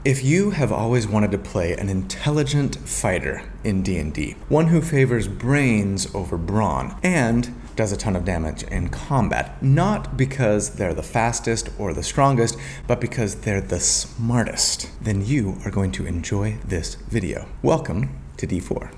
If you have always wanted to play an intelligent fighter in D&D, one who favors brains over brawn, and does a ton of damage in combat, not because they're the fastest or the strongest, but because they're the smartest, then you are going to enjoy this video. Welcome to D4.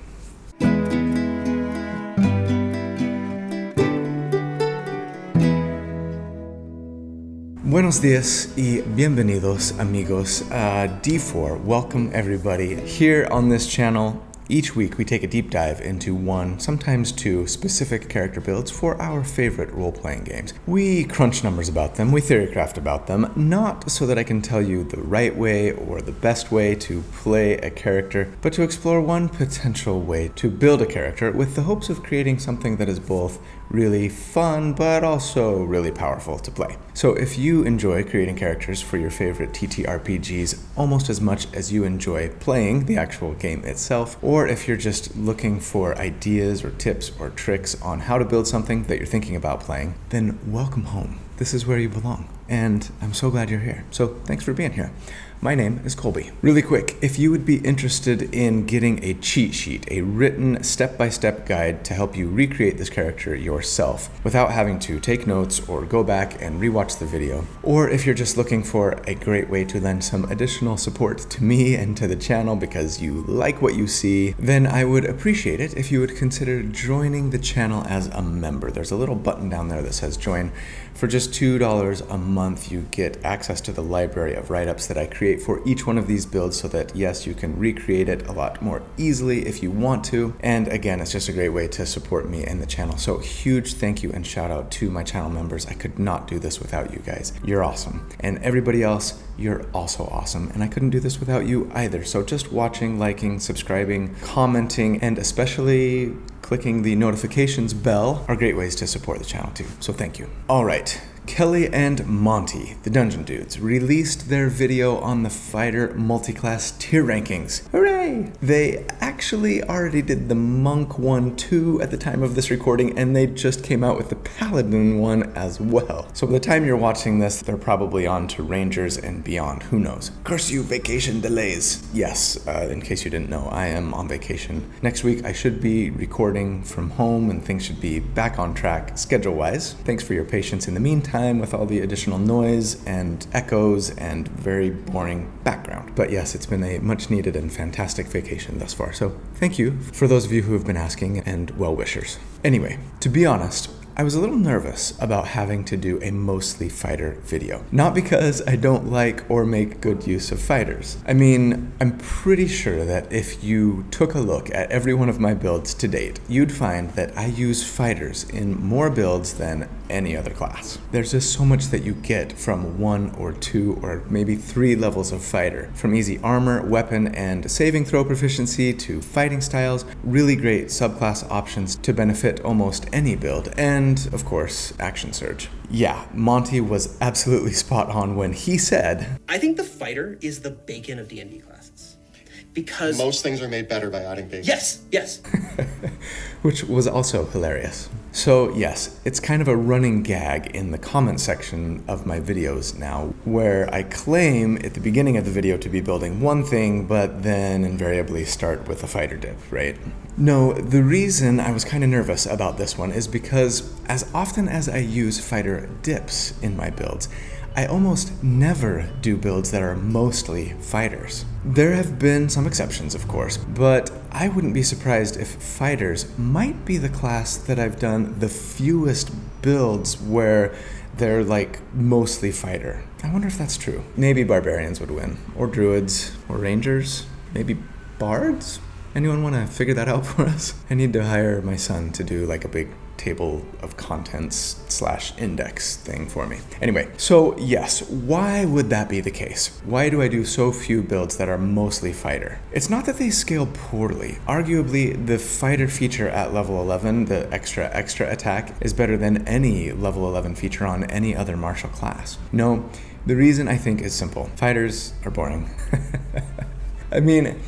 Buenos días y bienvenidos amigos a D4. Welcome everybody. Here on this channel, each week we take a deep dive into one, sometimes two, specific character builds for our favorite role-playing games. We crunch numbers about them, we theorycraft about them, not so that I can tell you the right way or the best way to play a character, but to explore one potential way to build a character with the hopes of creating something that is both really fun, but also really powerful to play. So if you enjoy creating characters for your favorite TTRPGs almost as much as you enjoy playing the actual game itself, or if you're just looking for ideas or tips or tricks on how to build something that you're thinking about playing, then welcome home. This is where you belong, and I'm so glad you're here. So thanks for being here. My name is Colby. Really quick, if you would be interested in getting a cheat sheet, a written step-by-step guide to help you recreate this character yourself without having to take notes or go back and rewatch the video, or if you're just looking for a great way to lend some additional support to me and to the channel because you like what you see, then I would appreciate it if you would consider joining the channel as a member. There's a little button down there that says join. For just $2 a month, you get access to the library of write-ups that I create for each one of these builds so that, yes, you can recreate it a lot more easily if you want to. And again, it's just a great way to support me and the channel. So huge thank you and shout out to my channel members. I could not do this without you guys. You're awesome. And everybody else, you're also awesome. And I couldn't do this without you either. So just watching, liking, subscribing, commenting, and especially clicking the notifications bell are great ways to support the channel too, so thank you. All right, Kelly and Monty, the Dungeon Dudes, released their video on the fighter multiclass tier rankings. Hooray! They actually already did the Monk one too at the time of this recording, and they just came out with the Paladin one as well. So by the time you're watching this, they're probably on to Rangers and beyond, who knows. Curse you, vacation delays. Yes, in case you didn't know, I am on vacation. Next week I should be recording from home and things should be back on track schedule-wise. Thanks for your patience in the meantime with all the additional noise and echoes and very boring background. But yes, it's been a much needed and fantastic vacation thus far. So thank you for those of you who have been asking and well-wishers. Anyway, to be honest, I was a little nervous about having to do a mostly fighter video. Not because I don't like or make good use of fighters. I mean, I'm pretty sure that if you took a look at every one of my builds to date, you'd find that I use fighters in more builds than any other class. There's just so much that you get from 1 or 2 or maybe 3 levels of fighter. From easy armor, weapon, and saving throw proficiency to fighting styles, really great subclass options to benefit almost any build, and of course, action surge. Yeah, Monty was absolutely spot on when he said, I think the fighter is the bacon of D&D classes. Because most things are made better by adding bacon. Yes. Which was also hilarious. So yes, it's kind of a running gag in the comment section of my videos now, where I claim at the beginning of the video to be building one thing, but then invariably start with a fighter dip, right? No, the reason I was kind of nervous about this one is because as often as I use fighter dips in my builds, I almost never do builds that are mostly fighters. There have been some exceptions, of course, but I wouldn't be surprised if fighters might be the class that I've done the fewest builds where they're like mostly fighter. I wonder if that's true. Maybe barbarians would win, or druids, or rangers, maybe bards? Anyone want to figure that out for us? I need to hire my son to do like a big table of contents / index thing for me. Anyway, so yes, why would that be the case? Why do I do so few builds that are mostly fighter? It's not that they scale poorly. Arguably, the fighter feature at level 11, the extra attack, is better than any level 11 feature on any other martial class. No, the reason I think is simple. Fighters are boring. I mean,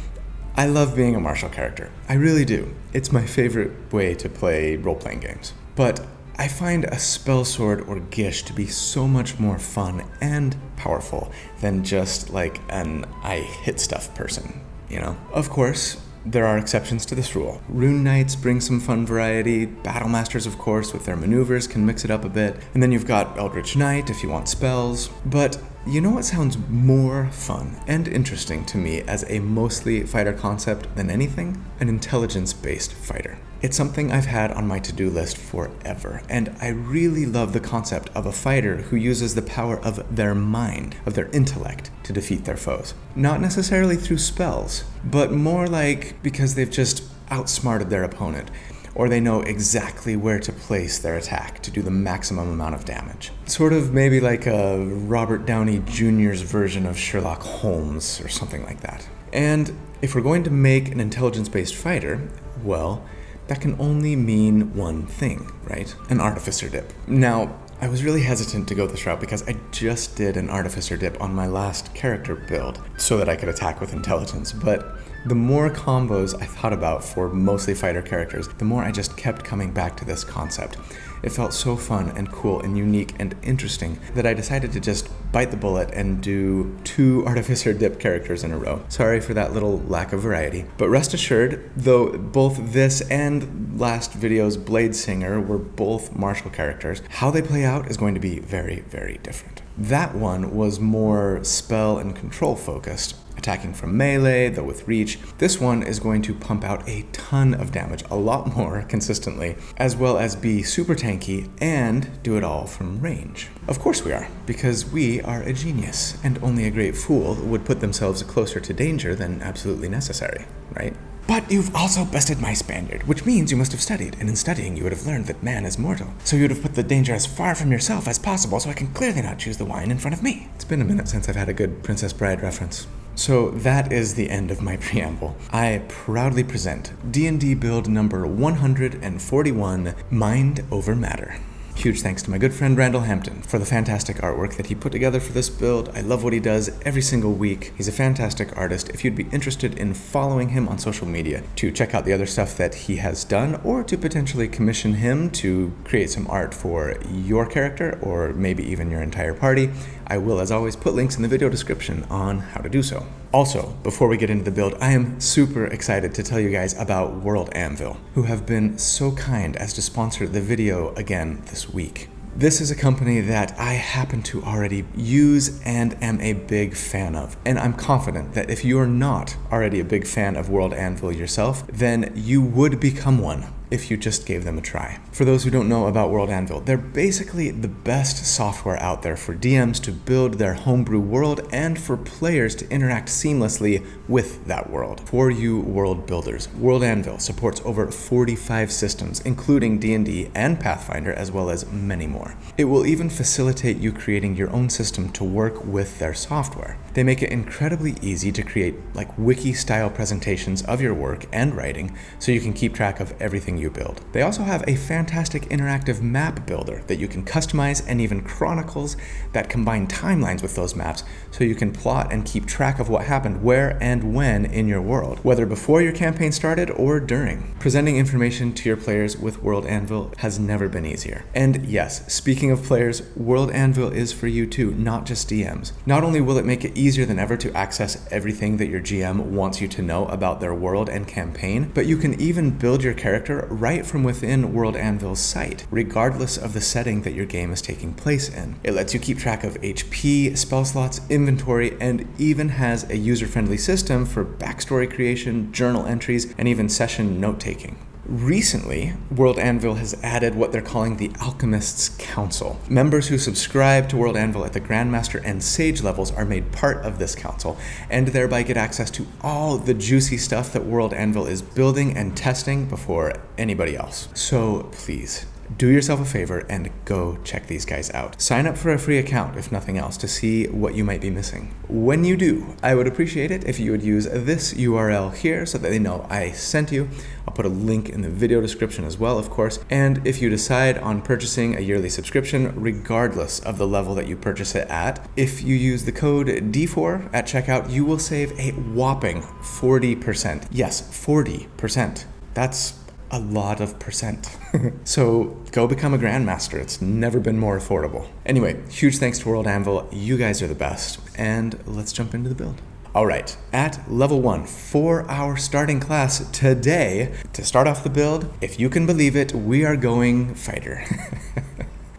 I love being a martial character. I really do. It's my favorite way to play role-playing games. But I find a spell sword or gish to be so much more fun and powerful than just like an I hit stuff person, you know? Of course, there are exceptions to this rule. Rune Knights bring some fun variety, Battle Masters of course with their maneuvers can mix it up a bit, and then you've got Eldritch Knight if you want spells. But you know what sounds more fun and interesting to me as a mostly fighter concept than anything? An intelligence-based fighter. It's something I've had on my to-do list forever, and I really love the concept of a fighter who uses the power of their mind, of their intellect, to defeat their foes. Not necessarily through spells, but more like because they've just outsmarted their opponent, or they know exactly where to place their attack to do the maximum amount of damage. Sort of maybe like a Robert Downey Jr.'s version of Sherlock Holmes or something like that. And if we're going to make an intelligence-based fighter, well, that can only mean one thing, right? An Artificer dip. Now, I was really hesitant to go this route because I just did an Artificer dip on my last character build so that I could attack with intelligence, but the more combos I thought about for mostly fighter characters, the more I just kept coming back to this concept. It felt so fun and cool and unique and interesting that I decided to just bite the bullet and do 2 Artificer dip characters in a row. Sorry for that little lack of variety, but rest assured, though both this and last video's Blade Singer were both martial characters, how they play out is going to be very, very different. That one was more spell and control focused, attacking from melee, though with reach. This one is going to pump out a ton of damage, a lot more consistently, as well as be super tanky and do it all from range. Of course we are, because we are a genius, and only a great fool would put themselves closer to danger than absolutely necessary, right? But you've also bested my Spaniard, which means you must have studied, and in studying you would have learned that man is mortal. So you would have put the danger as far from yourself as possible so I can clearly not choose the wine in front of me. It's been a minute since I've had a good Princess Bride reference. So that is the end of my preamble. I proudly present D&D build number 141, Mind Over Matter. Huge thanks to my good friend Randall Hampton for the fantastic artwork that he put together for this build. I love what he does every single week. He's a fantastic artist. If you'd be interested in following him on social media to check out the other stuff that he has done, or to potentially commission him to create some art for your character or maybe even your entire party, I will, as always, put links in the video description on how to do so. Also, before we get into the build, I am super excited to tell you guys about World Anvil, who have been so kind as to sponsor the video again this week. This is a company that I happen to already use and am a big fan of, and I'm confident that if you're not already a big fan of World Anvil yourself, then you would become one if you just gave them a try. For those who don't know about World Anvil, they're basically the best software out there for DMs to build their homebrew world and for players to interact seamlessly with that world. For you world builders, World Anvil supports over 45 systems, including D&D and Pathfinder, as well as many more. It will even facilitate you creating your own system to work with their software. They make it incredibly easy to create like wiki-style presentations of your work and writing so you can keep track of everything you build. They also have a fantastic interactive map builder that you can customize, and even chronicles that combine timelines with those maps so you can plot and keep track of what happened where and when in your world, whether before your campaign started or during. Presenting information to your players with World Anvil has never been easier. And yes, speaking of players, World Anvil is for you too, not just DMs. Not only will it make it easier than ever to access everything that your GM wants you to know about their world and campaign, but you can even build your character right from within World Anvil's site, regardless of the setting that your game is taking place in. It lets you keep track of HP, spell slots, inventory, and even has a user-friendly system for backstory creation, journal entries, and even session note-taking. Recently, World Anvil has added what they're calling the Alchemist's Council. Members who subscribe to World Anvil at the Grandmaster and Sage levels are made part of this council, and thereby get access to all the juicy stuff that World Anvil is building and testing before anybody else. So please, do yourself a favor and go check these guys out. Sign up for a free account, if nothing else, to see what you might be missing. When you do, I would appreciate it if you would use this URL here so that they know I sent you. I'll put a link in the video description as well, of course. And if you decide on purchasing a yearly subscription, regardless of the level that you purchase it at, if you use the code D4 at checkout, you will save a whopping 40%. Yes, 40%. That's a lot of percent. So go become a Grandmaster. It's never been more affordable. Anyway, huge thanks to World Anvil. You guys are the best. And let's jump into the build. All right, at level 1 for our starting class today, to start off the build, if you can believe it, we are going Fighter.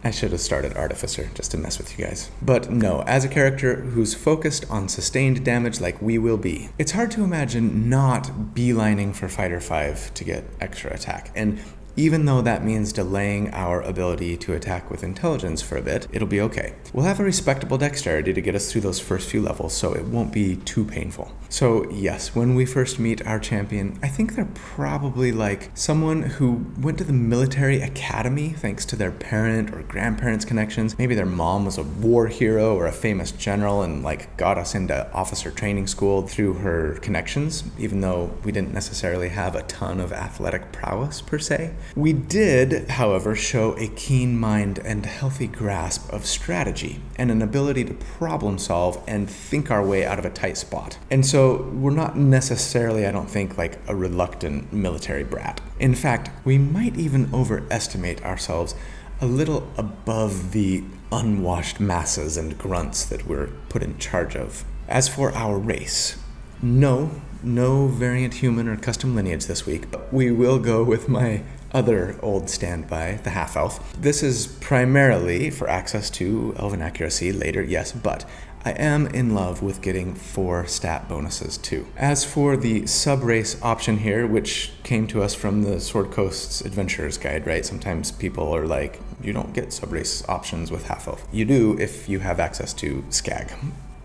I should have started Artificer just to mess with you guys. But no, as a character who's focused on sustained damage like we will be, it's hard to imagine not beelining for Fighter 5 to get extra attack. And even though that means delaying our ability to attack with intelligence for a bit, it'll be okay. We'll have a respectable dexterity to get us through those first few levels, so it won't be too painful. So yes, when we first meet our champion, I think they're probably like someone who went to the military academy thanks to their parent or grandparents' connections. Maybe their mom was a war hero or a famous general and like got us into officer training school through her connections, even though we didn't necessarily have a ton of athletic prowess per se. We did, however, show a keen mind and healthy grasp of strategy and an ability to problem solve and think our way out of a tight spot. And so we're not necessarily, I don't think, like a reluctant military brat. In fact, we might even overestimate ourselves a little above the unwashed masses and grunts that we're put in charge of. As for our race, no variant human or custom lineage this week, but we will go with my other old standby, the half-elf. This is primarily for access to elven accuracy later, yes, but I am in love with getting 4 stat bonuses too. As for the sub-race option here, which came to us from the Sword Coast's Adventurer's Guide, right? Sometimes people are like, you don't get sub-race options with half-elf. You do if you have access to Skag.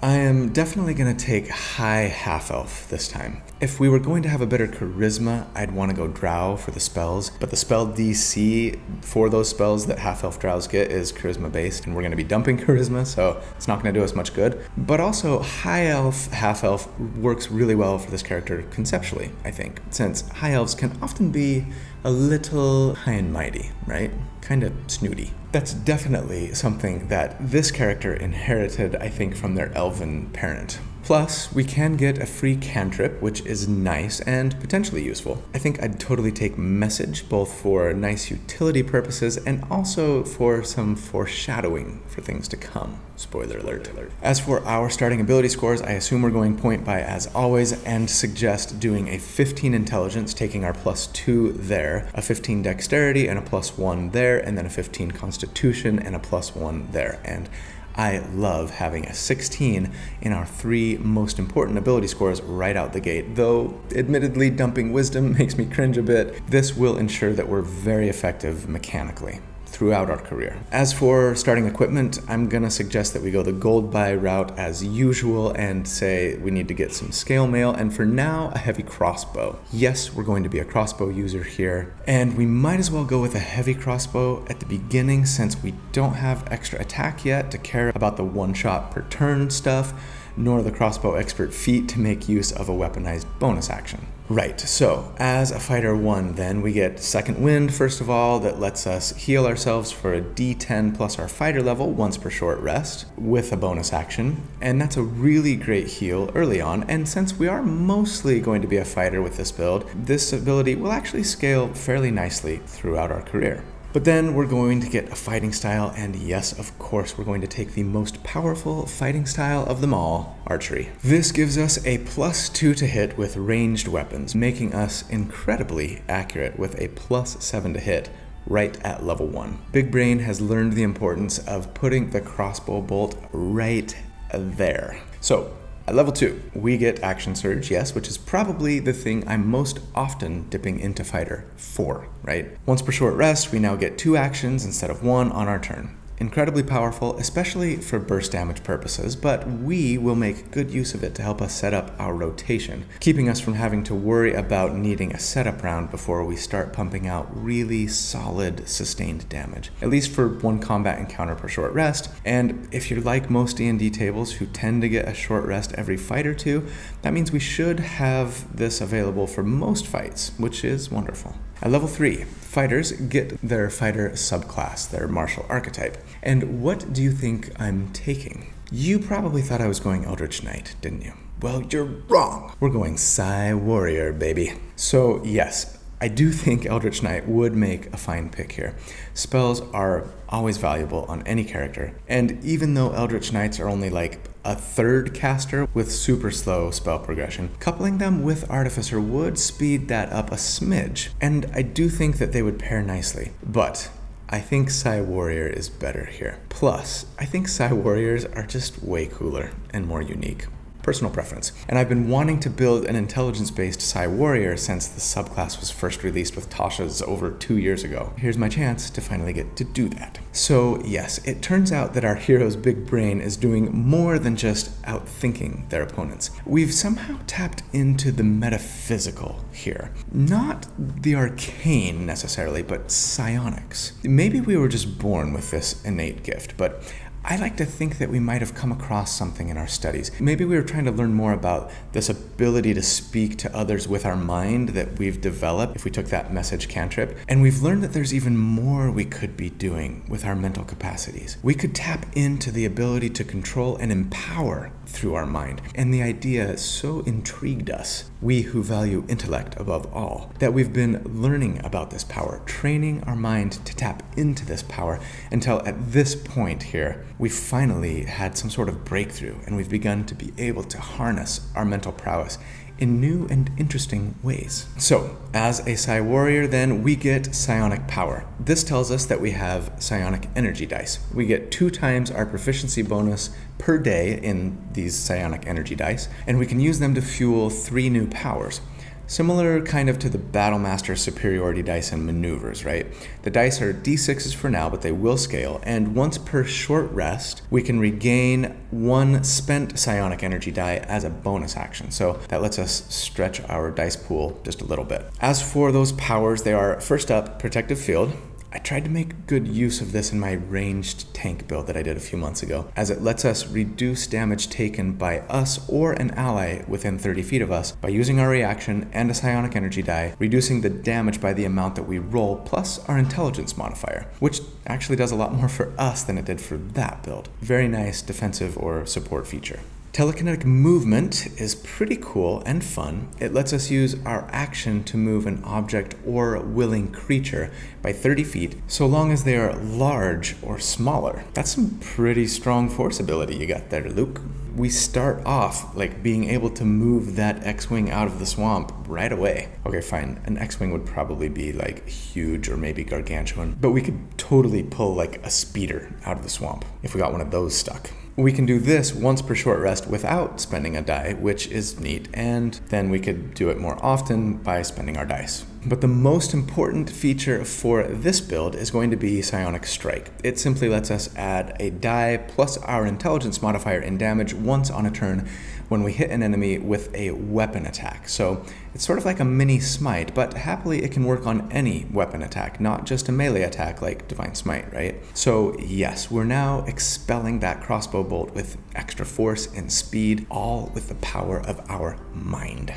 I am definitely going to take high half-elf this time. If we were going to have a better charisma, I'd want to go drow for the spells, but the spell DC for those spells that half-elf drows get is charisma based, and we're going to be dumping charisma, so it's not going to do us much good. But also, high elf, half-elf works really well for this character conceptually, I think, since high elves can often be a little high and mighty, right? Kind of snooty. That's definitely something that this character inherited, I think, from their elven parent. Plus, we can get a free cantrip, which is nice and potentially useful. I think I'd totally take Message, both for nice utility purposes and also for some foreshadowing for things to come. Spoiler alert. As for our starting ability scores, I assume we're going point by as always and suggest doing a 15 intelligence, taking our +2 there, a 15 dexterity and a +1 there, and then a 15 constitution and a +1 there. And I love having a 16 in our 3 most important ability scores right out the gate, though admittedly dumping wisdom makes me cringe a bit. This will ensure that we're very effective mechanically throughout our career. As for starting equipment, I'm gonna suggest that we go the gold buy route as usual and say we need to get some scale mail, and for now, a heavy crossbow. Yes, we're going to be a crossbow user here, and we might as well go with a heavy crossbow at the beginning since we don't have extra attack yet to care about the 1-shot per turn stuff, nor the crossbow expert feat to make use of a weaponized bonus action. Right, so as a fighter 1 then, we get second wind first of all that lets us heal ourselves for a d10 plus our fighter level once per short rest with a bonus action, and that's a really great heal early on, and since we are mostly going to be a fighter with this build, this ability will actually scale fairly nicely throughout our career. But then we're going to get a fighting style, and yes, of course, we're going to take the most powerful fighting style of them all, archery. This gives us a +2 to hit with ranged weapons, making us incredibly accurate with a +7 to hit right at level 1. Big Brain has learned the importance of putting the crossbow bolt right there. So, at level 2, we get Action Surge, yes, which is probably the thing I'm most often dipping into fighter for, right? Once per short rest, we now get 2 actions instead of 1 on our turn. Incredibly powerful, especially for burst damage purposes, but we will make good use of it to help us set up our rotation, keeping us from having to worry about needing a setup round before we start pumping out really solid sustained damage, at least for 1 combat encounter per short rest. And if you're like most D&D tables who tend to get a short rest every fight or 2, that means we should have this available for most fights, which is wonderful. At level 3, fighters get their fighter subclass, their martial archetype. And what do you think I'm taking? You probably thought I was going Eldritch Knight, didn't you? Well, you're wrong. We're going Psy Warrior, baby. So yes, I do think Eldritch Knight would make a fine pick here. Spells are always valuable on any character, and even though Eldritch Knights are only like a third caster with super slow spell progression, coupling them with Artificer would speed that up a smidge, and I do think that they would pair nicely. But I think Psy Warrior is better here. Plus, I think Psy Warriors are just way cooler and more unique. Personal preference. And I've been wanting to build an intelligence-based Psy Warrior since the subclass was first released with Tasha's over 2 years ago. Here's my chance to finally get to do that. So yes, it turns out that our hero's big brain is doing more than just outthinking their opponents. We've somehow tapped into the metaphysical here. Not the arcane necessarily, but psionics. Maybe we were just born with this innate gift, but I like to think that we might have come across something in our studies. Maybe we were trying to learn more about this ability to speak to others with our mind that we've developed if we took that message cantrip. And we've learned that there's even more we could be doing with our mental capacities. We could tap into the ability to control and empower through our mind. And the idea so intrigued us, we who value intellect above all, that we've been learning about this power, training our mind to tap into this power until at this point here, we finally had some sort of breakthrough and we've begun to be able to harness our mental prowess in new and interesting ways. So, as a Psy Warrior then, we get Psionic Power. This tells us that we have Psionic Energy dice. We get 2 times our proficiency bonus per day in these Psionic Energy dice, and we can use them to fuel 3 new powers. Similar kind of to the Battlemaster superiority dice and maneuvers, right? The dice are d6s for now, but they will scale, and once per short rest, we can regain 1 spent psionic energy die as a bonus action. So that lets us stretch our dice pool just a little bit. As for those powers, they are first up, Protective Field. I tried to make good use of this in my ranged tank build that I did a few months ago, as it lets us reduce damage taken by us or an ally within 30 feet of us by using our reaction and a psionic energy die, reducing the damage by the amount that we roll plus our intelligence modifier, which actually does a lot more for us than it did for that build. Very nice defensive or support feature. Telekinetic movement is pretty cool and fun. It lets us use our action to move an object or willing creature by 30 feet, so long as they are large or smaller. That's some pretty strong force ability you got there, Luke. We start off like being able to move that X-Wing out of the swamp right away. Okay, fine, an X-Wing would probably be like huge or maybe gargantuan, but we could totally pull like a speeder out of the swamp if we got one of those stuck. We can do this once per short rest without spending a die, which is neat, and then we could do it more often by spending our dice. But the most important feature for this build is going to be Psionic Strike. It simply lets us add a die plus our intelligence modifier in damage once on a turn when we hit an enemy with a weapon attack. So it's sort of like a mini smite, but happily it can work on any weapon attack, not just a melee attack like Divine Smite, right? So yes, we're now expelling that crossbow bolt with extra force and speed, all with the power of our mind.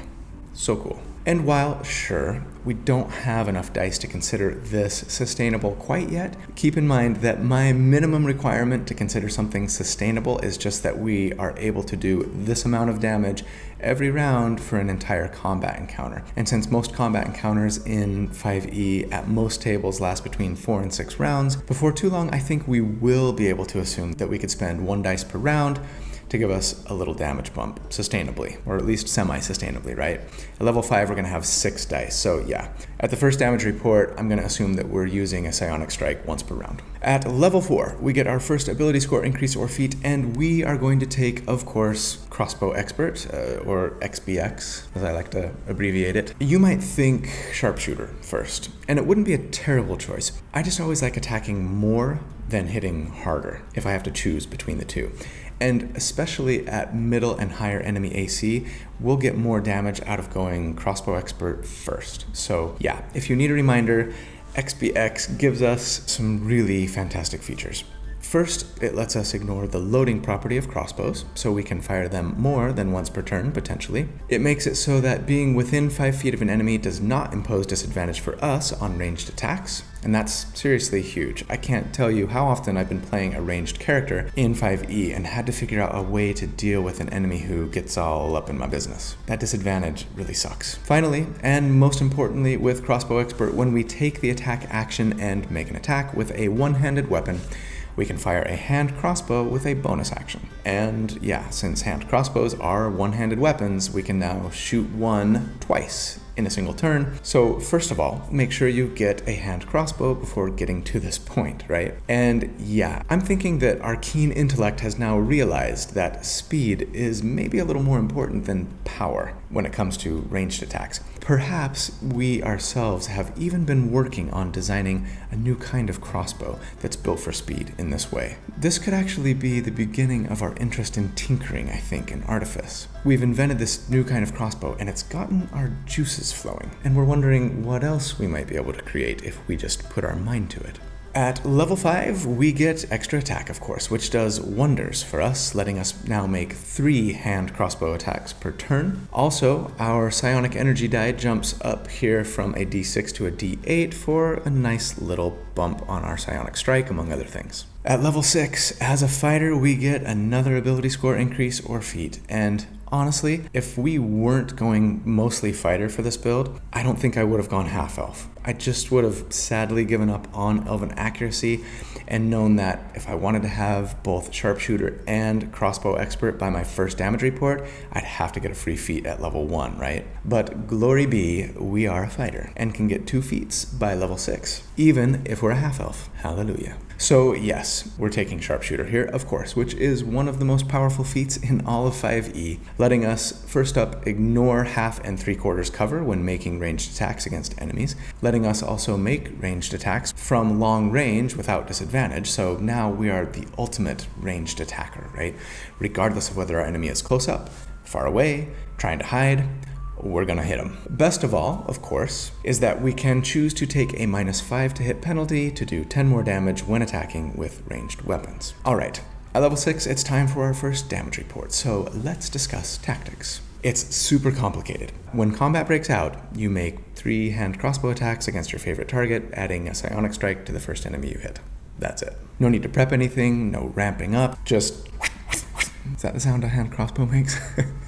So cool. And while, sure, we don't have enough dice to consider this sustainable quite yet, keep in mind that my minimum requirement to consider something sustainable is just that we are able to do this amount of damage every round for an entire combat encounter. And since most combat encounters in 5e at most tables last between 4 and 6 rounds, before too long I think we will be able to assume that we could spend 1 dice per round to give us a little damage bump sustainably, or at least semi-sustainably, right? At level 5, we're gonna have 6 dice, so yeah. At the first damage report, I'm gonna assume that we're using a Psionic Strike once per round. At level 4, we get our first ability score increase or feat, and we are going to take, of course, Crossbow Expert, or XBX, as I like to abbreviate it. You might think Sharpshooter first, and it wouldn't be a terrible choice. I just always like attacking more than hitting harder, if I have to choose between the two. And especially at middle and higher enemy AC, we'll get more damage out of going Crossbow Expert first. So yeah, if you need a reminder, XBX gives us some really fantastic features. First, it lets us ignore the loading property of crossbows, so we can fire them more than once per turn, potentially. It makes it so that being within 5 feet of an enemy does not impose disadvantage for us on ranged attacks, and that's seriously huge. I can't tell you how often I've been playing a ranged character in 5e and had to figure out a way to deal with an enemy who gets all up in my business. That disadvantage really sucks. Finally, and most importantly with Crossbow Expert, when we take the attack action and make an attack with a one-handed weapon, we can fire a hand crossbow with a bonus action. And yeah, since hand crossbows are one-handed weapons, we can now shoot one twice in a single turn. So first of all, make sure you get a hand crossbow before getting to this point, right? And yeah, I'm thinking that our keen intellect has now realized that speed is maybe a little more important than power when it comes to ranged attacks. Perhaps we ourselves have even been working on designing a new kind of crossbow that's built for speed in this way. This could actually be the beginning of our interest in tinkering, I think, and artifice. We've invented this new kind of crossbow and it's gotten our juices flowing, and we're wondering what else we might be able to create if we just put our mind to it. At level 5, we get extra attack, of course, which does wonders for us, letting us now make 3 hand crossbow attacks per turn. Also, our psionic energy die jumps up here from a d6 to a d8 for a nice little bump on our psionic strike, among other things. At level 6, as a fighter, we get another ability score increase or feat, and honestly, if we weren't going mostly fighter for this build, I don't think I would have gone half-elf. I just would have sadly given up on elven accuracy and known that if I wanted to have both sharpshooter and crossbow expert by my first damage report, I'd have to get a free feat at level 1, right? But glory be, we are a fighter and can get 2 feats by level 6, even if we're a half-elf. Hallelujah. So yes, we're taking sharpshooter here, of course, which is one of the most powerful feats in all of 5e, letting us first up ignore 1/2 and 3/4 cover when making ranged attacks against enemies, letting us also make ranged attacks from long range without disadvantage. So now we are the ultimate ranged attacker, right? Regardless of whether our enemy is close up, far away, trying to hide, we're gonna hit them. Best of all, of course, is that we can choose to take a -5 to hit penalty to do 10 more damage when attacking with ranged weapons. All right, at level 6, it's time for our first damage report, so let's discuss tactics. It's super complicated. When combat breaks out, you make 3 hand crossbow attacks against your favorite target, adding a psionic strike to the first enemy you hit. That's it. No need to prep anything, no ramping up, just... Is that the sound a hand crossbow makes?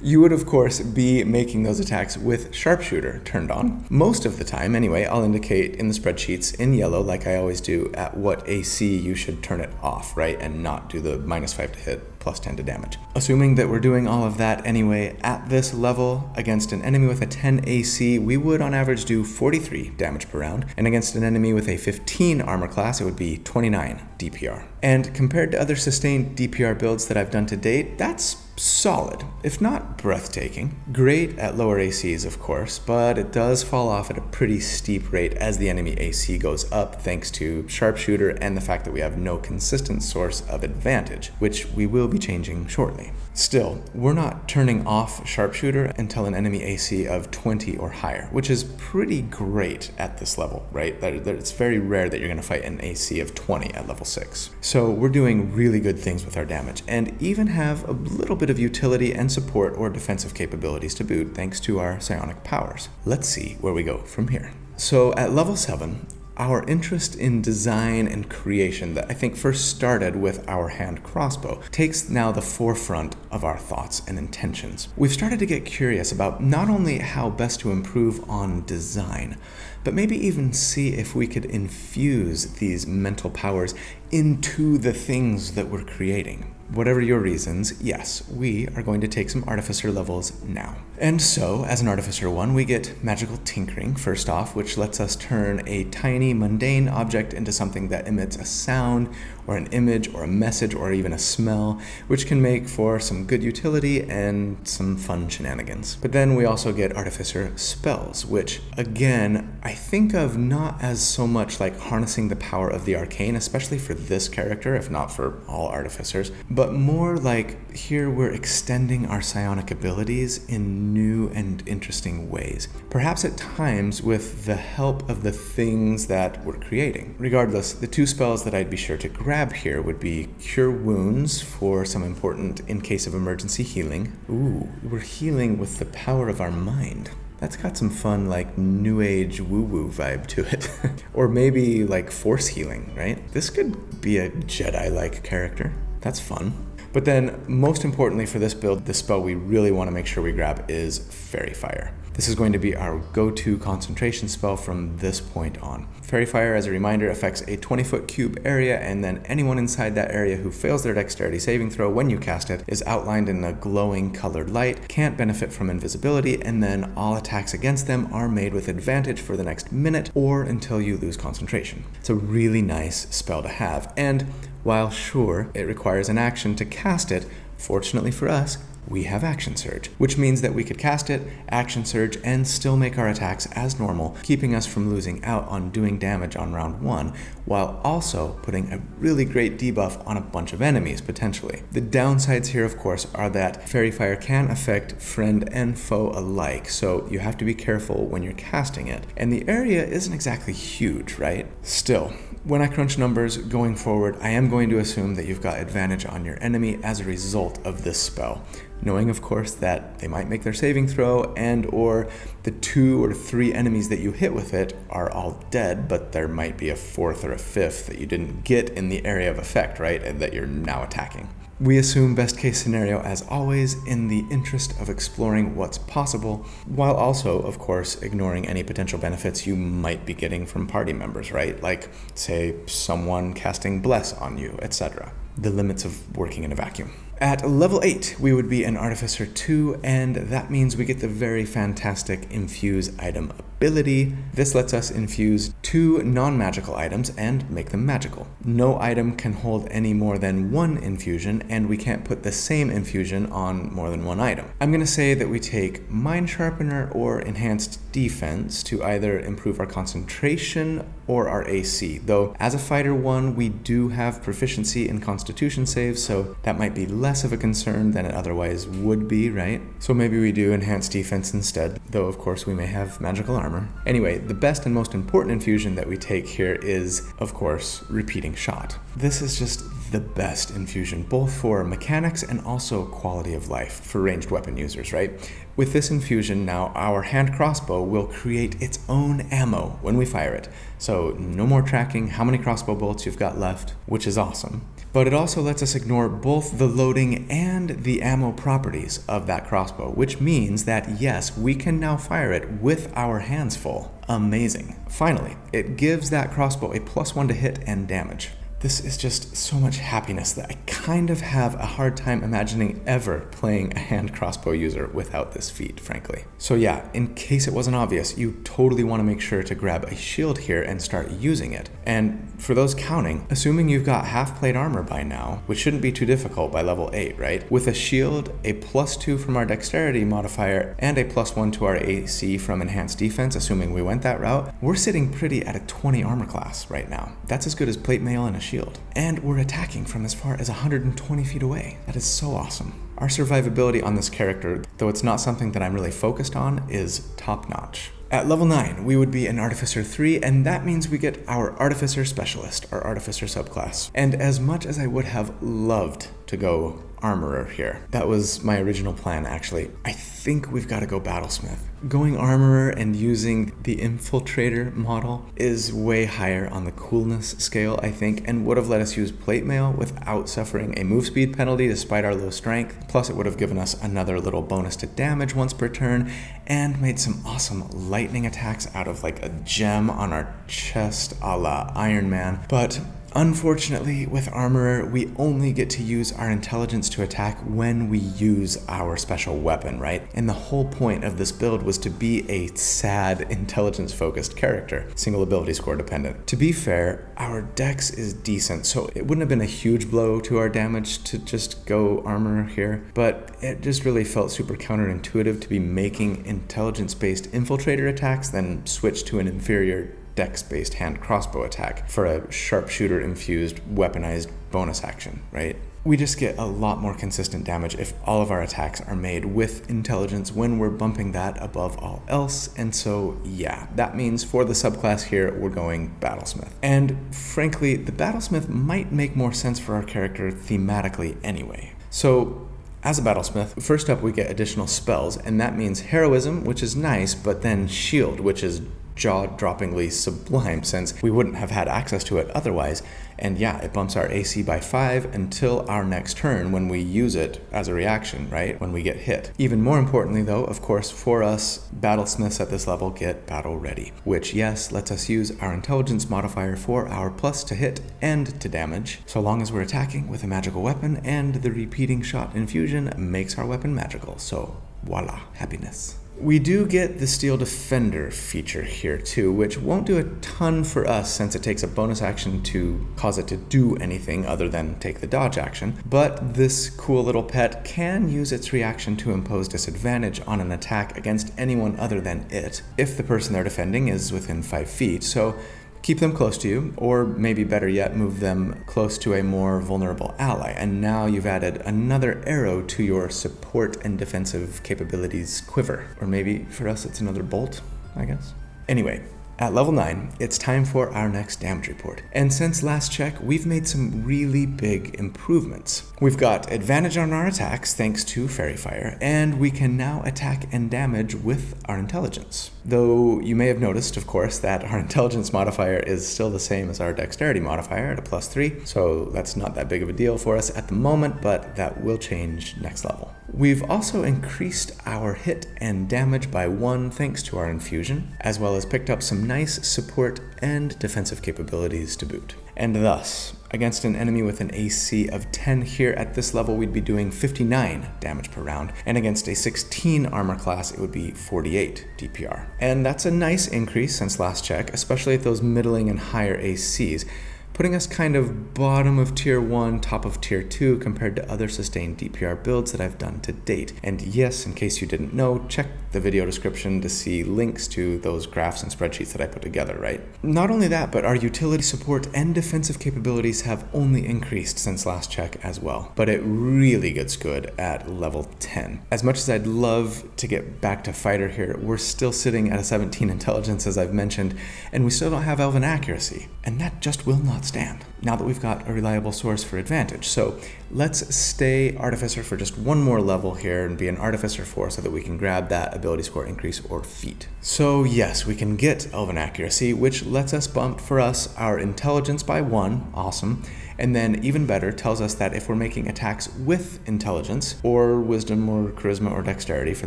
You would, of course, be making those attacks with sharpshooter turned on. Most of the time, anyway, I'll indicate in the spreadsheets in yellow, like I always do, at what AC you should turn it off, right? And not do the -5 to hit, +10 to damage. Assuming that we're doing all of that anyway, at this level, against an enemy with a 10 AC, we would on average do 43 damage per round. And against an enemy with a 15 armor class, it would be 29 DPR. And compared to other sustained DPR builds that I've done to date, that's solid, if not breathtaking. Great at lower ACs, of course, but it does fall off at a pretty steep rate as the enemy AC goes up thanks to sharpshooter and the fact that we have no consistent source of advantage, which we will be changing shortly. Still, we're not turning off sharpshooter until an enemy AC of 20 or higher, which is pretty great at this level, right? It's very rare that you're going to fight an AC of 20 at level 6. So we're doing really good things with our damage, and even have a little bit of utility and support or defensive capabilities to boot thanks to our psionic powers. Let's see where we go from here. So at level 7, our interest in design and creation that I think first started with our hand crossbow takes now the forefront of our thoughts and intentions. We've started to get curious about not only how best to improve on design, but maybe even see if we could infuse these mental powers into the things that we're creating. Whatever your reasons, yes, we are going to take some Artificer levels now. And so, as an Artificer 1, we get Magical Tinkering, first off, which lets us turn a tiny, mundane object into something that emits a sound, or an image, or a message, or even a smell, which can make for some good utility and some fun shenanigans. But then we also get Artificer Spells, which, again, I think of not as so much like harnessing the power of the arcane, especially for this character, if not for all Artificers, but more like here we're extending our psionic abilities in new and interesting ways. Perhaps at times with the help of the things that we're creating. Regardless, the 2 spells that I'd be sure to grab grab here would be Cure Wounds for some important in case of emergency healing. Ooh, we're healing with the power of our mind. That's got some fun, like, new age woo-woo vibe to it. Or maybe, like, force healing, right? This could be a Jedi-like character. That's fun. But then, most importantly for this build, the spell we really want to make sure we grab is Fairy Fire. This is going to be our go-to concentration spell from this point on. Fairy Fire, as a reminder, affects a 20-foot cube area, and then anyone inside that area who fails their dexterity saving throw when you cast it is outlined in a glowing colored light, can't benefit from invisibility, and then all attacks against them are made with advantage for the next minute or until you lose concentration. It's a really nice spell to have, and while sure, it requires an action to cast it, fortunately for us, we have Action Surge, which means that we could cast it, Action Surge, and still make our attacks as normal, keeping us from losing out on doing damage on round 1, while also putting a really great debuff on a bunch of enemies, potentially. The downsides here, of course, are that Fairy Fire can affect friend and foe alike, so you have to be careful when you're casting it. And the area isn't exactly huge, right? Still, when I crunch numbers going forward, I am going to assume that you've got advantage on your enemy as a result of this spell. Knowing, of course, that they might make their saving throw and or the 2 or 3 enemies that you hit with it are all dead, but there might be a 4th or a 5th that you didn't get in the area of effect, right, and that you're now attacking. We assume best case scenario as always in the interest of exploring what's possible, while also, of course, ignoring any potential benefits you might be getting from party members, right? Like, say, someone casting Bless on you, etc. The limits of working in a vacuum. At level 8, we would be an Artificer 2, and that means we get the very fantastic Infuse item ability. This lets us infuse 2 non-magical items and make them magical. No item can hold any more than 1 infusion, and we can't put the same infusion on more than 1 item. I'm going to say that we take Mind Sharpener or Enhanced Defense to either improve our concentration or our AC, though as a Fighter 1, we do have proficiency in Constitution saves, so that might be less of a concern than it otherwise would be, right? So maybe we do Enhanced Defense instead, though of course we may have magical armor. Anyway, the best and most important infusion that we take here is, of course, Repeating Shot. This is just the best infusion, both for mechanics and also quality of life for ranged weapon users, right? With this infusion now, our hand crossbow will create its own ammo when we fire it. So no more tracking how many crossbow bolts you've got left, which is awesome. But it also lets us ignore both the loading and the ammo properties of that crossbow, which means that yes, we can now fire it with our hands full. Amazing. Finally, it gives that crossbow a +1 to hit and damage. This is just so much happiness that I kind of have a hard time imagining ever playing a hand crossbow user without this feat, frankly. So yeah, in case it wasn't obvious, you totally want to make sure to grab a shield here and start using it. And for those counting, assuming you've got half-plate armor by now, which shouldn't be too difficult by level 8, right? With a shield, a +2 from our dexterity modifier, and a +1 to our AC from enhanced defense, assuming we went that route, we're sitting pretty at a 20 armor class right now. That's as good as plate mail and a shield. And we're attacking from as far as 120 feet away. That is so awesome. Our survivability on this character, though it's not something that I'm really focused on, is top-notch. At level 9, we would be an Artificer 3, and that means we get our Artificer Specialist, our Artificer subclass. And as much as I would have loved to go Armorer here, that was my original plan actually, I think we've got to go Battlesmith. Going Armorer and using the Infiltrator model is way higher on the coolness scale, I think, and would have let us use Plate Mail without suffering a move speed penalty despite our low strength. Plus it would have given us another little bonus to damage once per turn, and made some awesome lightning attacks out of like a gem on our chest a la Iron Man. But unfortunately, with Armorer, we only get to use our intelligence to attack when we use our special weapon, right? And the whole point of this build was to be a sad, intelligence-focused character, single ability score dependent. To be fair, our dex is decent, so it wouldn't have been a huge blow to our damage to just go Armorer here, but it just really felt super counterintuitive to be making intelligence-based infiltrator attacks, then switch to an inferior dex-based hand crossbow attack for a sharpshooter-infused weaponized bonus action, right? We just get a lot more consistent damage if all of our attacks are made with intelligence when we're bumping that above all else. And so yeah, that means for the subclass here, we're going Battlesmith. And frankly, the Battlesmith might make more sense for our character thematically anyway. So as a Battlesmith, first up we get additional spells, and that means Heroism, which is nice, but then Shield, which is jaw-droppingly sublime since we wouldn't have had access to it otherwise. And yeah, it bumps our AC by 5 until our next turn when we use it as a reaction, right? When we get hit. Even more importantly though, of course, for us, Battlesmiths at this level get Battle Ready, which yes, lets us use our intelligence modifier for our plus to hit and to damage, so long as we're attacking with a magical weapon, and the repeating shot infusion makes our weapon magical. So voila, happiness. We do get the Steel Defender feature here too, which won't do a ton for us since it takes a bonus action to cause it to do anything other than take the dodge action, but this cool little pet can use its reaction to impose disadvantage on an attack against anyone other than it, if the person they're defending is within 5 feet, so keep them close to you, or maybe better yet, move them close to a more vulnerable ally. And now you've added another arrow to your support and defensive capabilities quiver. Or maybe for us it's another bolt, I guess. Anyway, at level 9, it's time for our next damage report. And since last check, we've made some really big improvements. We've got advantage on our attacks thanks to Fairy Fire, and we can now attack and damage with our intelligence. Though you may have noticed, of course, that our intelligence modifier is still the same as our dexterity modifier at a +3, so that's not that big of a deal for us at the moment, but that will change next level. We've also increased our hit and damage by 1 thanks to our infusion, as well as picked up some nice support and defensive capabilities to boot. And thus, against an enemy with an AC of 10 here at this level, we'd be doing 59 damage per round, and against a 16 armor class, it would be 48 DPR. And that's a nice increase since last check, especially at those middling and higher ACs, putting us kind of bottom of tier 1, top of tier 2 compared to other sustained DPR builds that I've done to date. And yes, in case you didn't know, check the video description to see links to those graphs and spreadsheets that I put together, right? Not only that, but our utility support and defensive capabilities have only increased since last check as well, but it really gets good at level 10. As much as I'd love to get back to fighter here, we're still sitting at a 17 intelligence as I've mentioned, and we still don't have elven accuracy, and that just will not stand now that we've got a reliable source for advantage. So let's stay Artificer for just one more level here and be an Artificer 4 so that we can grab that ability score increase or feat. So yes, we can get Elven Accuracy, which lets us bump for us our intelligence by 1, awesome, and then even better tells us that if we're making attacks with intelligence, or wisdom or charisma or dexterity for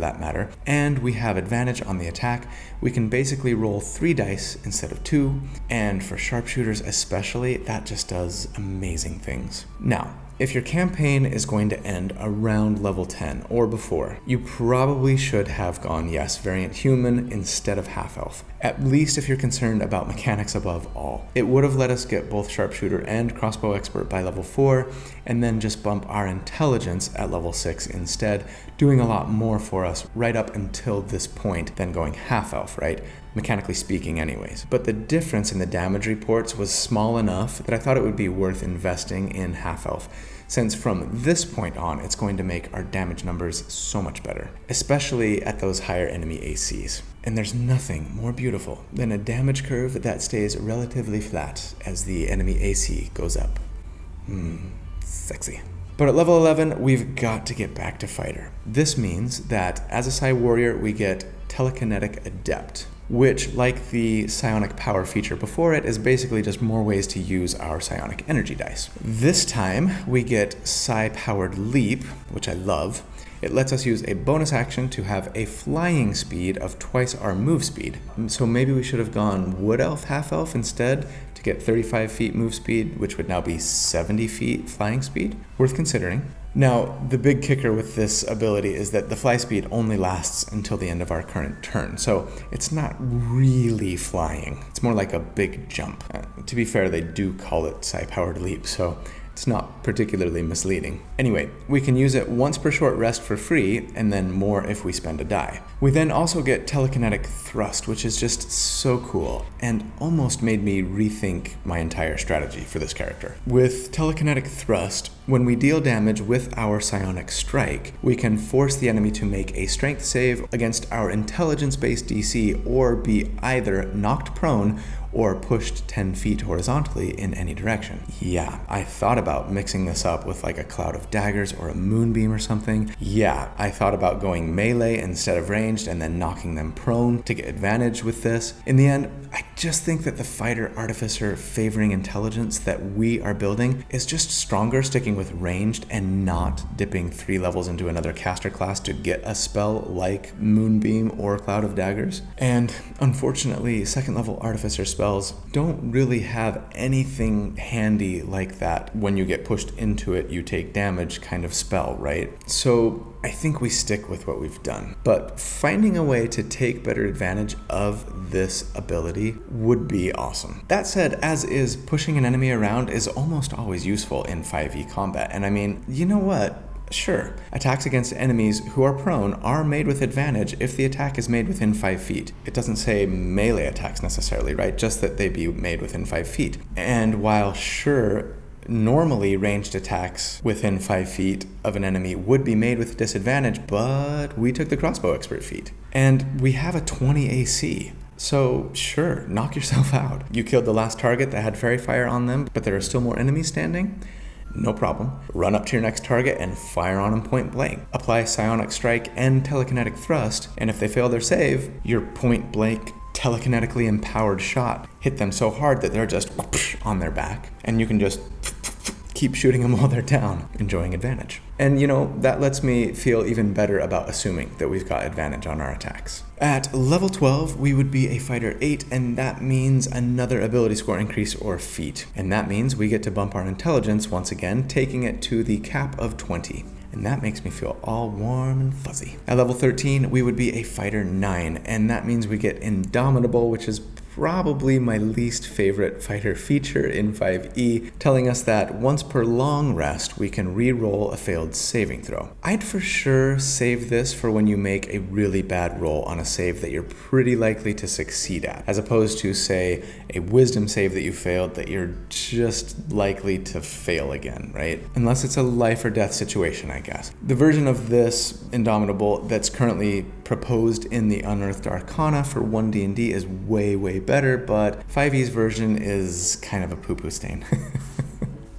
that matter, and we have advantage on the attack, we can basically roll 3 dice instead of 2, and for sharpshooters especially, that just does amazing things. Now, if your campaign is going to end around level 10 or before, you probably should have gone, yes, variant human instead of half-elf, at least if you're concerned about mechanics above all. It would have let us get both sharpshooter and crossbow expert by level 4, and then just bump our intelligence at level 6 instead, doing a lot more for us right up until this point than going half-elf, right? Mechanically speaking anyways. But the difference in the damage reports was small enough that I thought it would be worth investing in half-elf, since from this point on, it's going to make our damage numbers so much better, especially at those higher enemy ACs. And there's nothing more beautiful than a damage curve that stays relatively flat as the enemy AC goes up. Sexy. But at level 11, we've got to get back to fighter. This means that as a Psi Warrior, we get Telekinetic Adept, which, like the psionic power feature before it, is basically just more ways to use our psionic energy dice. This time, we get Psi-powered leap, which I love. It lets us use a bonus action to have a flying speed of twice our move speed. So maybe we should have gone Wood Elf, Half Elf instead to get 35 feet move speed, which would now be 70 feet flying speed. Worth considering. Now, the big kicker with this ability is that the fly speed only lasts until the end of our current turn, so it's not really flying. It's more like a big jump. To be fair, they do call it Psi-powered leap, so it's It's not particularly misleading. Anyway, we can use it once per short rest for free, and then more if we spend a die. We then also get telekinetic thrust, which is just so cool, and almost made me rethink my entire strategy for this character. With telekinetic thrust, when we deal damage with our psionic strike, we can force the enemy to make a strength save against our intelligence-based DC, or be either knocked prone or pushed 10 feet horizontally in any direction. Yeah, I thought about mixing this up with like a cloud of daggers or a moonbeam or something. Yeah, I thought about going melee instead of ranged and then knocking them prone to get advantage with this. In the end, I just think that the fighter artificer favoring intelligence that we are building is just stronger sticking with ranged and not dipping 3 levels into another caster class to get a spell like moonbeam or cloud of daggers. And unfortunately, second level artificer spells don't really have anything handy like that. When you get pushed into it, you take damage kind of spell, right? So I think we stick with what we've done. But finding a way to take better advantage of this ability would be awesome. That said, as is, pushing an enemy around is almost always useful in 5e combat. And I mean, you know what? Sure, attacks against enemies who are prone are made with advantage if the attack is made within 5 feet. It doesn't say melee attacks necessarily, right? Just that they be made within 5 feet. And while sure, normally ranged attacks within 5 feet of an enemy would be made with disadvantage, but we took the crossbow expert feat. And we have a 20 AC. So sure, knock yourself out. You killed the last target that had fairy fire on them, but there are still more enemies standing? No problem. Run up to your next target and fire on them point blank. Apply psionic strike and telekinetic thrust, and if they fail their save, your point blank telekinetically empowered shot hit them so hard that they're just on their back, and you can just keep shooting them while they're down, enjoying advantage. And you know, that lets me feel even better about assuming that we've got advantage on our attacks. At level 12, we would be a fighter 8, and that means another ability score increase or feat. And that means we get to bump our intelligence once again, taking it to the cap of 20. And that makes me feel all warm and fuzzy. At level 13, we would be a fighter 9, and that means we get Indomitable, which is probably my least favorite fighter feature in 5e, telling us that once per long rest, we can re-roll a failed saving throw. I'd for sure save this for when you make a really bad roll on a save that you're pretty likely to succeed at, as opposed to, say, a wisdom save that you failed that you're just likely to fail again, right? Unless it's a life or death situation, I guess. The version of this Indomitable that's currently proposed in the Unearthed Arcana for 1D&D is way better, but 5e's version is kind of a poo-poo stain.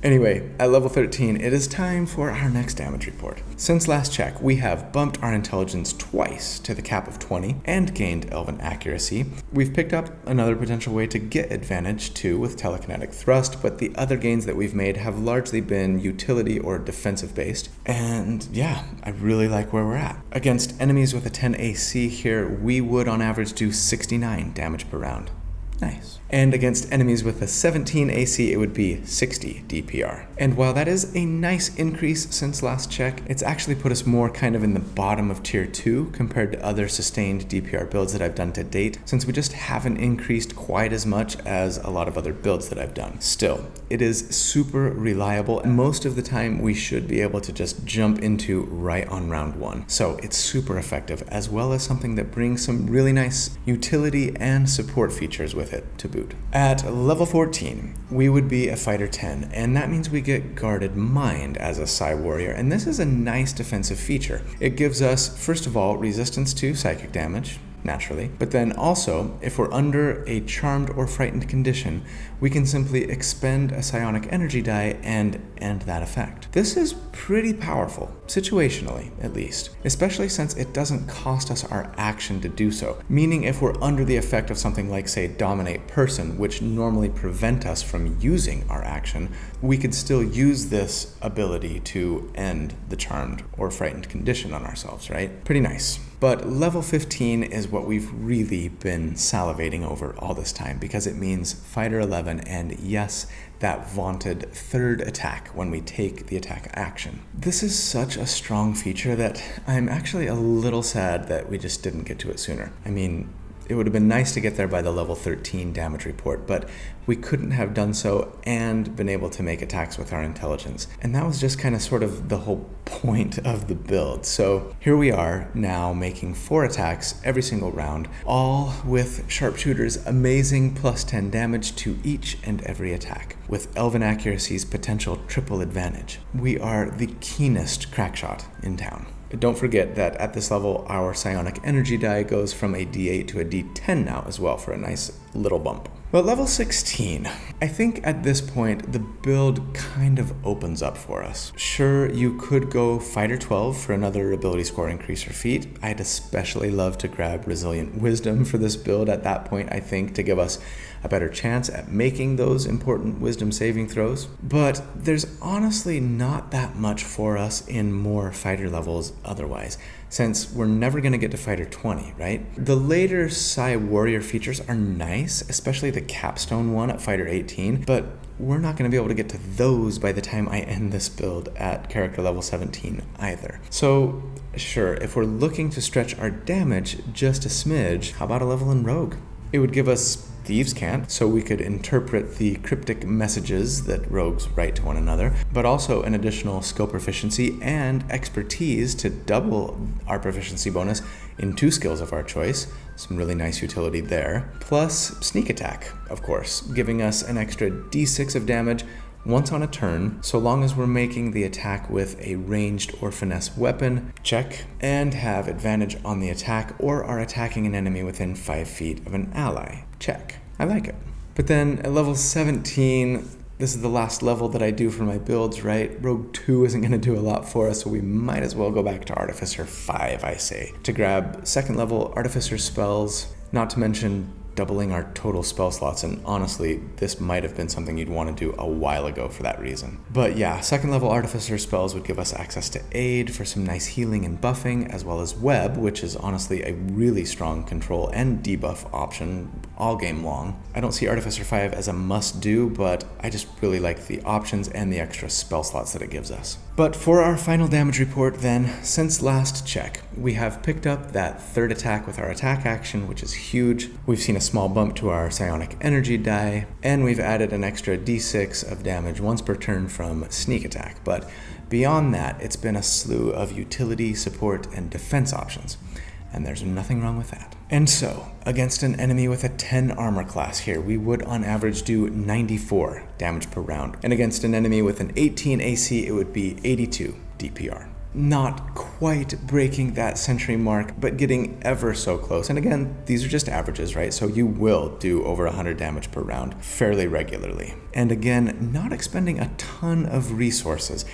Anyway, at level 13, it is time for our next damage report. Since last check, we have bumped our intelligence twice to the cap of 20 and gained elven accuracy. We've picked up another potential way to get advantage too with telekinetic thrust, but the other gains that we've made have largely been utility or defensive based. And yeah, I really like where we're at. Against enemies with a 10 AC here, we would on average do 69 damage per round. Nice. And against enemies with a 17 AC, it would be 60 DPR. And while that is a nice increase since last check, it's actually put us more kind of in the bottom of tier 2 compared to other sustained DPR builds that I've done to date, since we just haven't increased quite as much as a lot of other builds that I've done. Still, it is super reliable, and most of the time we should be able to just jump into right on round 1. So it's super effective, as well as something that brings some really nice utility and support features with it to boot. At level 14, we would be a fighter 10, and that means we get Guarded Mind as a Psi Warrior, and this is a nice defensive feature. It gives us, first of all, resistance to psychic damage, naturally, but then also, if we're under a charmed or frightened condition, we can simply expend a psionic energy die and end that effect. This is pretty powerful, situationally at least, especially since it doesn't cost us our action to do so, meaning if we're under the effect of something like, say, Dominate Person, which normally prevent us from using our action, we could still use this ability to end the charmed or frightened condition on ourselves, right? Pretty nice. But level 15 is what we've really been salivating over all this time, because it means Fighter 11 and, yes, that vaunted third attack when we take the attack action. This is such a strong feature that I'm actually a little sad that we just didn't get to it sooner. I mean, It would have been nice to get there by the level 13 damage report, but we couldn't have done so and been able to make attacks with our intelligence. And that was just kind of sort of the whole point of the build. So here we are now making 4 attacks every single round, all with Sharpshooter's amazing plus 10 damage to each and every attack, with Elven Accuracy's potential triple advantage. We are the keenest crackshot in town. Don't forget that at this level, our psionic energy die goes from a D8 to a D10 now as well for a nice little bump. But level 16, I think at this point, the build kind of opens up for us. Sure, you could go Fighter 12 for another ability score increase or feat. I'd especially love to grab Resilient Wisdom for this build at that point, I think, to give us a better chance at making those important wisdom saving throws. But there's honestly not that much for us in more fighter levels otherwise, since we're never going to get to Fighter 20, right? The later Psi Warrior features are nice, especially the capstone one at Fighter 18, but we're not going to be able to get to those by the time I end this build at character level 17 either. So sure, if we're looking to stretch our damage just a smidge, how about a level in Rogue? It would give us Thieves' Cant, so we could interpret the cryptic messages that rogues write to one another, but also an additional skill proficiency and expertise to double our proficiency bonus in 2 skills of our choice. Some really nice utility there. Plus Sneak Attack, of course, giving us an extra D6 of damage once on a turn, so long as we're making the attack with a ranged or finesse weapon, check, and have advantage on the attack or are attacking an enemy within 5 feet of an ally, check. I like it. But then at level 17, this is the last level that I do for my builds, right? Rogue 2 isn't going to do a lot for us, so we might as well go back to Artificer 5, I say, to grab 2nd level Artificer spells, not to mention doubling our total spell slots, and honestly, this might have been something you'd want to do a while ago for that reason. But yeah, 2nd level Artificer spells would give us access to Aid for some nice healing and buffing, as well as Web, which is honestly a really strong control and debuff option all game long. I don't see Artificer 5 as a must-do, but I just really like the options and the extra spell slots that it gives us. But for our final damage report then, since last check, we have picked up that 3rd attack with our attack action, which is huge. We've seen a small bump to our psionic energy die, and we've added an extra D6 of damage once per turn from Sneak Attack. But beyond that, it's been a slew of utility, support, and defense options, and there's nothing wrong with that. And so, against an enemy with a 10 armor class here, we would on average do 94 damage per round, and against an enemy with an 18 AC, it would be 82 DPR. Not quite breaking that century mark, but getting ever so close. And again, these are just averages, right? So you will do over 100 damage per round fairly regularly. And again, not expending a ton of resources.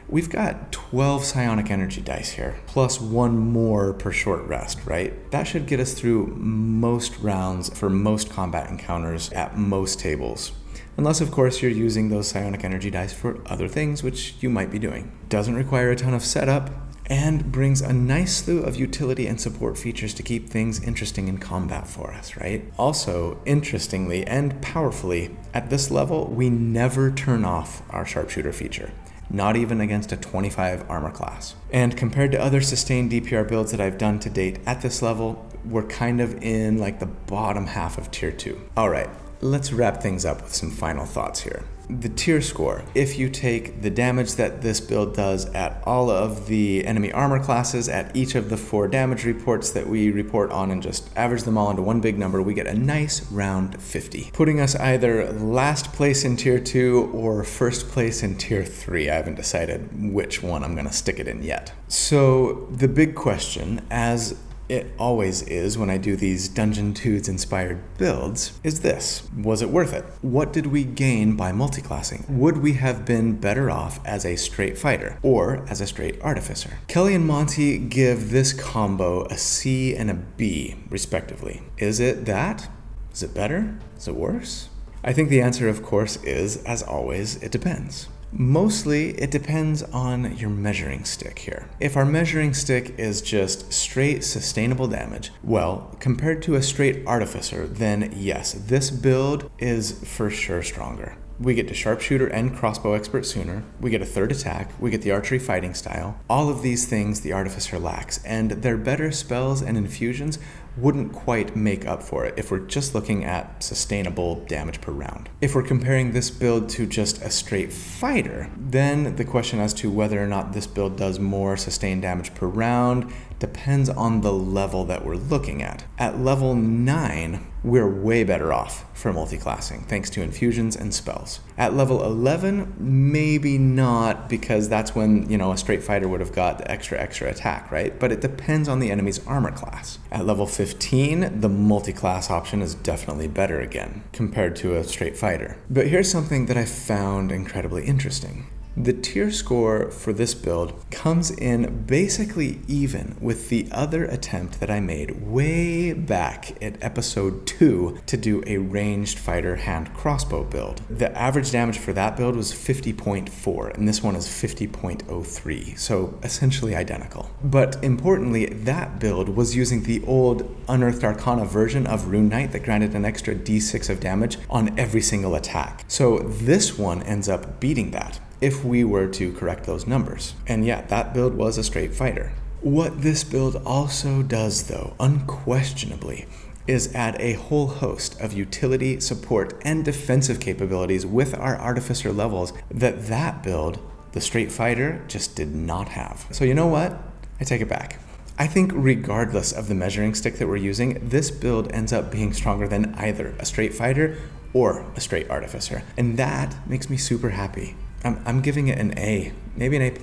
We've got 12 psionic energy dice here, plus 1 more per short rest, right? That should get us through most rounds for most combat encounters at most tables. Unless, of course, you're using those psionic energy dice for other things, which you might be doing. Doesn't require a ton of setup, and brings a nice slew of utility and support features to keep things interesting in combat for us, right? Also, interestingly and powerfully, at this level, we never turn off our Sharpshooter feature. Not even against a 25 armor class. And compared to other sustained DPR builds that I've done to date at this level, we're kind of in like the bottom half of tier 2. All right, let's wrap things up with some final thoughts here. The tier score, if you take the damage that this build does at all of the enemy armor classes, at each of the 4 damage reports that we report on, and just average them all into one big number, we get a nice round 50, putting us either last place in tier 2 or first place in tier 3. I haven't decided which one I'm going to stick it in yet. So the big question, as it always is when I do these Dungeon Dudes inspired builds, is this: was it worth it? What did we gain by multiclassing? Would we have been better off as a straight fighter or as a straight artificer? Kelly and Monty give this combo a C and a B, respectively. Is it that? Is it better? Is it worse? I think the answer, of course, is, as always, it depends. Mostly, it depends on your measuring stick here. If our measuring stick is just straight sustainable damage, well, compared to a straight artificer, then yes, this build is for sure stronger. We get to Sharpshooter and Crossbow Expert sooner, we get a 3rd attack, we get the Archery Fighting style. All of these things the Artificer lacks, and their better spells and infusions wouldn't quite make up for it if we're just looking at sustainable damage per round. If we're comparing this build to just a straight fighter, then the question as to whether or not this build does more sustained damage per round depends on the level that we're looking at. At level 9, we're way better off for multi-classing, thanks to infusions and spells. At level 11, maybe not, because that's when, a straight fighter would have got the extra attack, right? But it depends on the enemy's armor class. At level 15, the multi-class option is definitely better again, compared to a straight fighter. But here's something that I found incredibly interesting. The tier score for this build comes in basically even with the other attempt that I made way back at episode 2 to do a ranged fighter hand crossbow build. The average damage for that build was 50.4 and this one is 50.03, so essentially identical. But importantly, that build was using the old Unearthed Arcana version of Rune Knight that granted an extra d6 of damage on every single attack. So this one ends up beating that, if we were to correct those numbers. And yeah, that build was a straight fighter. What this build also does though, unquestionably, is add a whole host of utility, support, and defensive capabilities with our artificer levels that build, the straight fighter, just did not have. So you know what? I take it back. I think regardless of the measuring stick that we're using, this build ends up being stronger than either a straight fighter or a straight artificer. And that makes me super happy. I'm giving it an A, maybe an A+.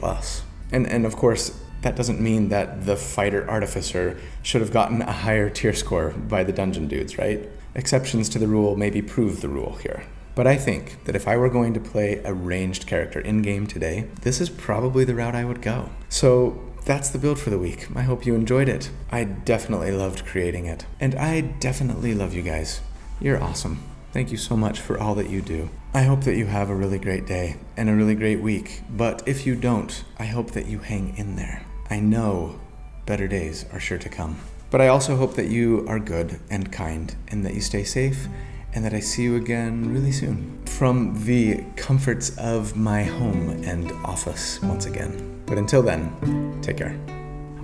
And of course, that doesn't mean that the fighter artificer should have gotten a higher tier score by the dungeon dudes, right? Exceptions to the rule maybe prove the rule here. But I think that if I were going to play a ranged character in-game today, this is probably the route I would go. So that's the build for the week. I hope you enjoyed it. I definitely loved creating it. And I definitely love you guys. You're awesome. Thank you so much for all that you do. I hope that you have a really great day and a really great week, but if you don't, I hope that you hang in there. I know better days are sure to come. But I also hope that you are good and kind and that you stay safe and that I see you again really soon. From the comforts of my home and office once again. But until then, take care.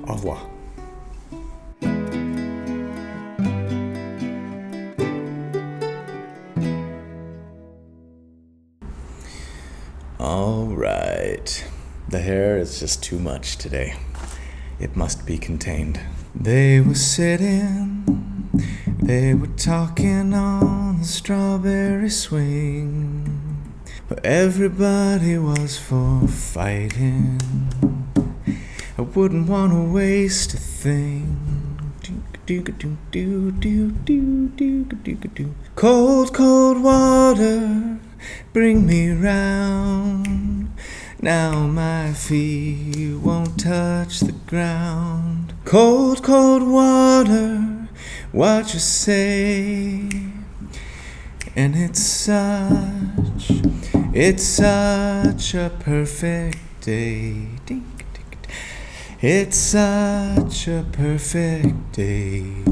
Au revoir. All right, the hair is just too much today. It must be contained. They were sitting, they were talking on the strawberry swing. But everybody was for fighting. I wouldn't want to waste a thing. Cold, cold water, bring me round. Now my feet won't touch the ground. Cold, cold water, what you say? And it's such a perfect day. It's such a perfect day.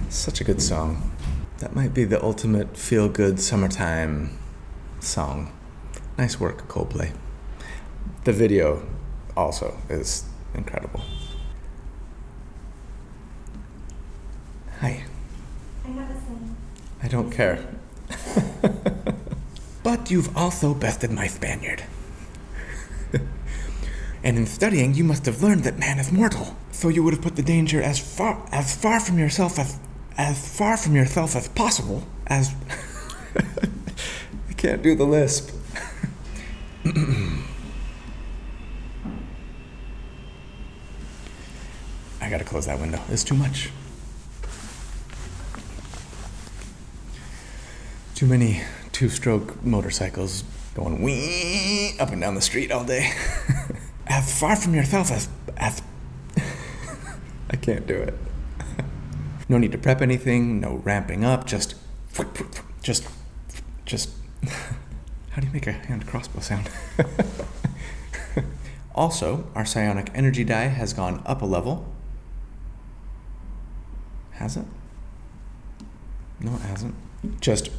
Such a good song. That might be the ultimate feel-good summertime song. Nice work, Coldplay. The video also is incredible. Hi. I have a sing. I don't care. But you've also bested my Spaniard. And in studying, you must have learned that man is mortal. So you would have put the danger as far from yourself as possible. As I can't do the lisp. I gotta close that window. It's too much. Too many two-stroke motorcycles going wee up and down the street all day. As far from yourself as I can't do it. No need to prep anything, no ramping up, just how do you make a hand crossbow sound? Also, our psionic energy die has gone up a level. Has it? No, it hasn't. Just